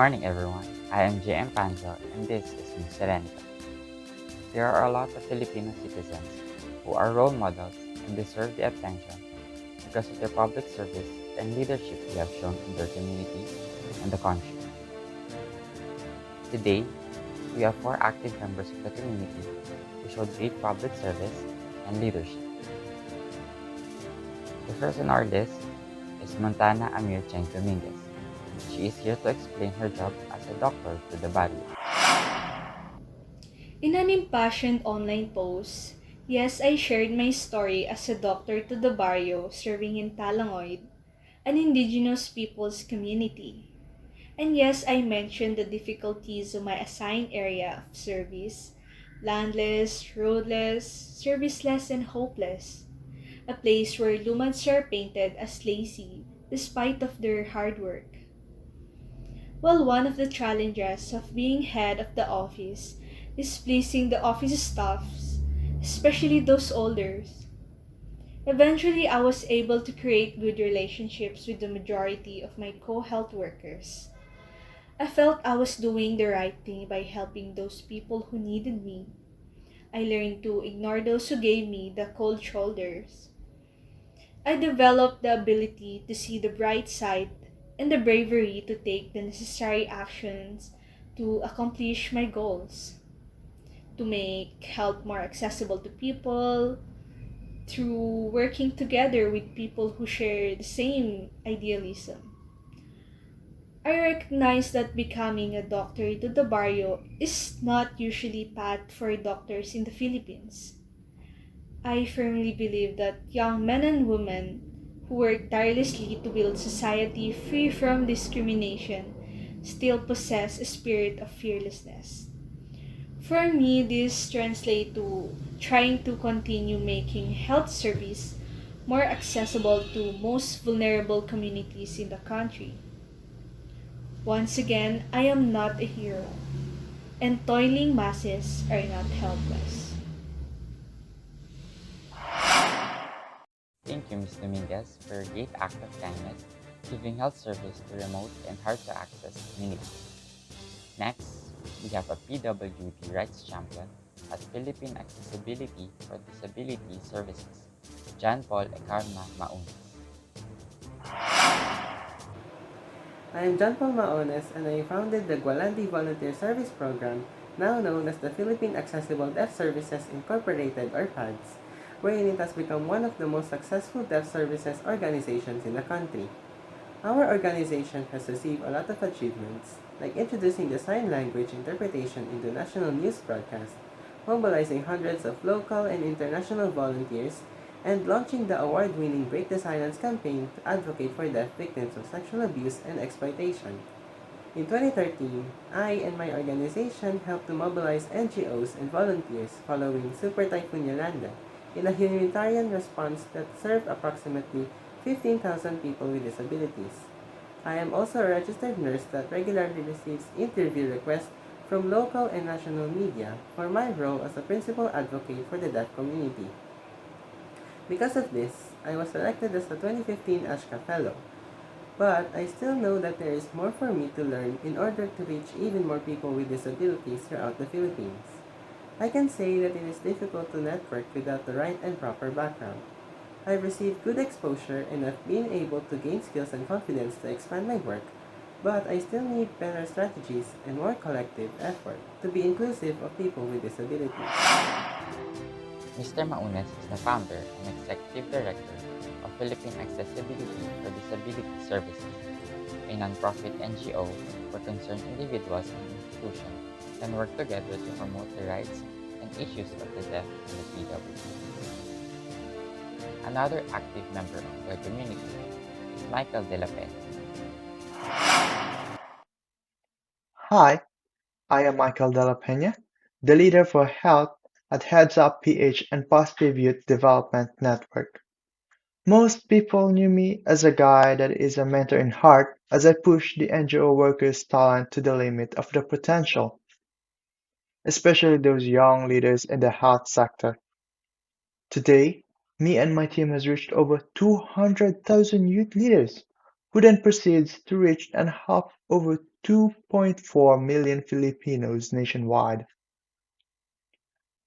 morning, everyone. I am JM Panzo, and this is NewSerenita. There are a lot of Filipino citizens who are role models and deserve the attention because of their public service and leadership they have shown in their community and the country. Today, we have four active members of the community who showed great public service and leadership. The first on our list is Montana Amir Cheng Dominguez. She is here to explain her job as a doctor to the barrio. In an impassioned online post, yes, I shared my story as a doctor to the barrio serving in Talangoy, an indigenous people's community. And yes, I mentioned the difficulties of my assigned area of service: landless, roadless, serviceless, and hopeless. A place where lumens are painted as lazy despite of their hard work. Well, one of the challenges of being head of the office is pleasing the office staffs, especially those elders. Eventually, I was able to create good relationships with the majority of my co-health workers. I felt I was doing the right thing by helping those people who needed me. I learned to ignore those who gave me the cold shoulders. I developed the ability to see the bright side and the bravery to take the necessary actions to accomplish my goals, to make health more accessible to people through working together with people who share the same idealism. I recognize that becoming a doctor to the barrio is not usually path for doctors in the Philippines. I firmly believe that young men and women who work tirelessly to build society free from discrimination still possess a spirit of fearlessness. For me, this translates to trying to continue making health service more accessible to most vulnerable communities in the country. Once again, I am not a hero, and toiling masses are not helpless. Thank you, Ms. Dominguez, for your great act of kindness, giving health service to remote and hard-to-access communities. Next, we have a PWD rights champion at Philippine Accessibility for Disability Services, John Paul Ecarna Maunas. I am John Paul Maones and I founded the Gualandi Volunteer Service Program, now known as the Philippine Accessible Deaf Services Incorporated or PADS, wherein it has become one of the most successful deaf services organizations in the country. Our organization has received a lot of achievements, like introducing the sign language interpretation into national news broadcasts, mobilizing hundreds of local and international volunteers, and launching the award-winning Break the Silence campaign to advocate for deaf victims of sexual abuse and exploitation. In 2013, I and my organization helped to mobilize NGOs and volunteers following Super Typhoon Yolanda in a humanitarian response that served approximately 15,000 people with disabilities. I am also a registered nurse that regularly receives interview requests from local and national media for my role as a principal advocate for the deaf community. Because of this, I was selected as the 2015 Ashka Fellow, but I still know that there is more for me to learn in order to reach even more people with disabilities throughout the Philippines. I can say that it is difficult to network without the right and proper background. I've received good exposure and have been able to gain skills and confidence to expand my work, but I still need better strategies and more collective effort to be inclusive of people with disabilities. Mr. Maunas is the founder and executive director of Philippine Accessibility for Disability Services, a nonprofit NGO where concerned individuals and institutions can work together to promote the rights and issues of the deaf in the PWD. Another active member of the community is Michael De La Peña. Hi, I am Michael Della Peña, the leader for health at Heads Up PH and Positive Youth Development Network. Most people knew me as a guy that is a mentor in heart as I push the NGO workers' talent to the limit of their potential, especially those young leaders in the health sector. Today, me and my team has reached over 200,000 youth leaders, who then proceeds to reach and help over 2.4 million Filipinos nationwide.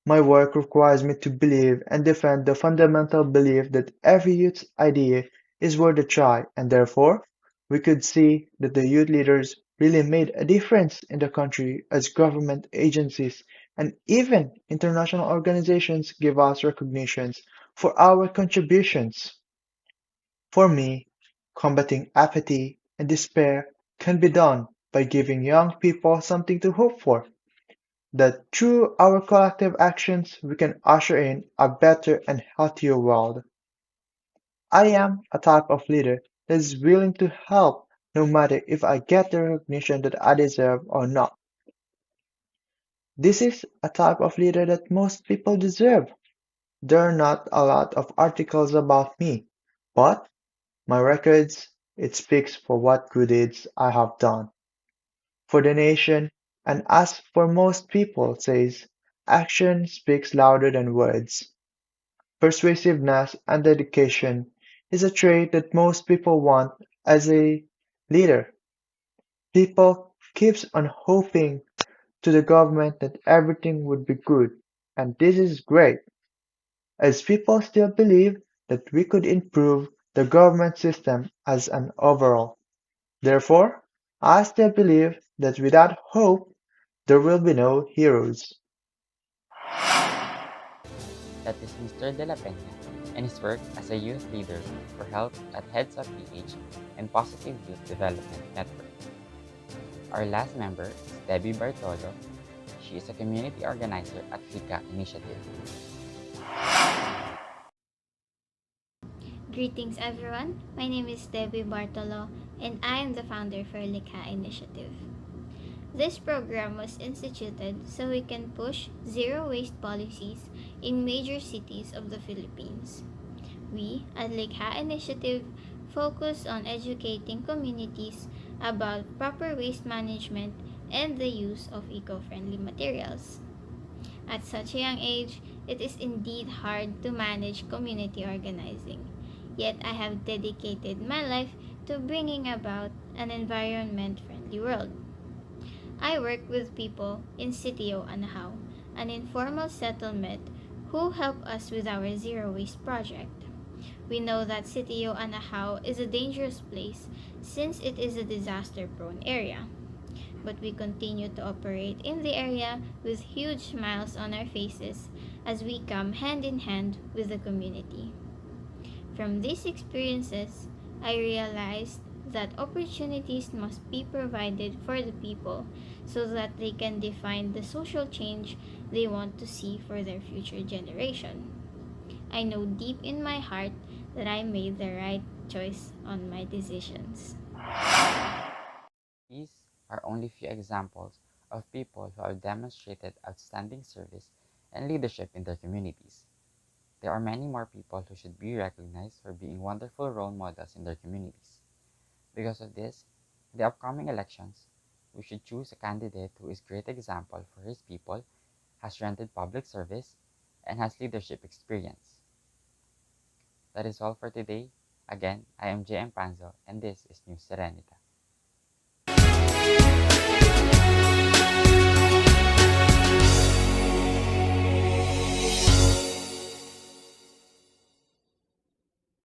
My work requires me to believe and defend the fundamental belief that every youth's idea is worth a try, and therefore, we could see that the youth leaders really made a difference in the country as government agencies and even international organizations give us recognitions for our contributions. For me, combating apathy and despair can be done by giving young people something to hope for, that through our collective actions we can usher in a better and healthier world. I am a type of leader that is willing to help no matter if I get the recognition that I deserve or not. This is a type of leader that most people deserve. There are not a lot of articles about me, but my records, it speaks for what good deeds I have done for the nation, and as for most people says, action speaks louder than words. Persuasiveness and dedication is a trait that most people want as a leader. People keeps on hoping to the government that everything would be good, and this is great, as people still believe that we could improve the government system as an overall. Therefore, I still believe that without hope there will be no heroes. That is Mr. De La Peña and his work as a youth leader for health at Heads Up PH and Positive Youth Development Network. Our last member is Debbie Bartolo. She is a community organizer at FICA Initiative. Greetings everyone, my name is Debbie Bartolo and I am the founder for Likha Initiative. This program was instituted so we can push zero waste policies in major cities of the Philippines. We at Likha Initiative focus on educating communities about proper waste management and the use of eco-friendly materials. At such a young age, it is indeed hard to manage community organizing. Yet I have dedicated my life to bringing about an environment-friendly world. I work with people in Sitio Anahaw, an informal settlement who help us with our zero waste project. We know that Sitio Anahaw is a dangerous place since it is a disaster-prone area, but we continue to operate in the area with huge smiles on our faces as we come hand in hand with the community. From these experiences, I realized that opportunities must be provided for the people so that they can define the social change they want to see for their future generation. I know deep in my heart that I made the right choice on my decisions. These are only few examples of people who have demonstrated outstanding service and leadership in their communities. There are many more people who should be recognized for being wonderful role models in their communities. Because of this, in the upcoming elections, we should choose a candidate who is great example for his people, has rendered public service, and has leadership experience. That is all for today. Again, I am JM Panzo, and this is NewSerenita.